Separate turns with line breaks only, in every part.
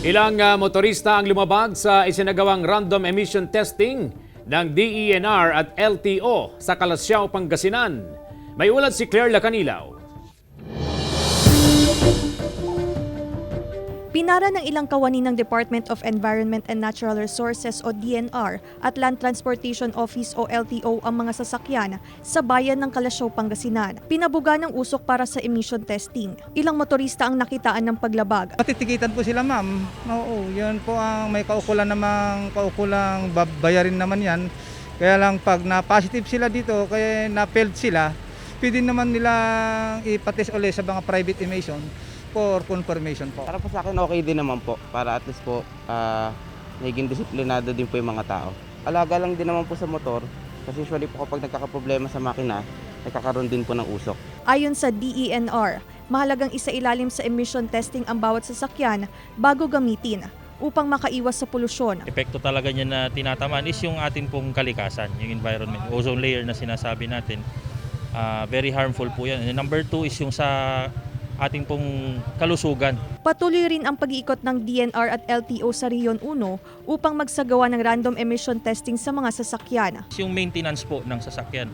Ilang motorista ang lumabag sa isinagawang random emission testing ng DENR at LTO sa Calasiao, Pangasinan. May ulat si Claire Lacanilaw.
Pinara ng ilang kawani ng Department of Environment and Natural Resources o DNR at Land Transportation Office o LTO ang mga sasakyan sa bayan ng Calasiao, Pangasinan. Pinabuga ng usok para sa emission testing. Ilang motorista ang nakitaan ng paglabag.
Matitikitan po sila, ma'am. Oo, yun po ang may kaukulang bayarin naman yan. Kaya lang pag na-positive sila dito, kaya na-failed sila, pwede naman nilang ipatest ulit sa mga private emission for confirmation po.
Para po sa akin okay din naman po, para at least po naging disiplinado din po yung mga tao. Alaga lang din naman po sa motor, kasi usually po kapag nagkakaproblema sa makina, nagkakaroon din po ng usok.
Ayon sa DENR, mahalagang isailalim sa emission testing ang bawat sasakyan bago gamitin upang makaiwas sa polusyon.
Epekto talaga niya na tinatamaan is yung atin pong kalikasan, yung environment, ozone layer na sinasabi natin. Very harmful po yan. And number 2 is yung sa ating pong kalusugan.
Patuloy rin ang pag-iikot ng DNR at LTO sa Rion 1 upang magsagawa ng random emission testing sa mga sasakyan.
Yung maintenance po ng sasakyan,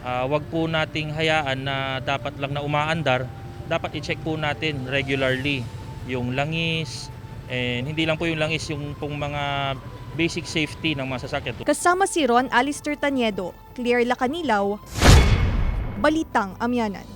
wag po nating hayaan na dapat lang na umaandar, dapat i-check po natin regularly yung langis, and hindi lang po yung langis, yung pong mga basic safety ng mga sasakyan.
Kasama si Ron Alister Taniedo, Claire Lacanilaw, Balitang Amyanan.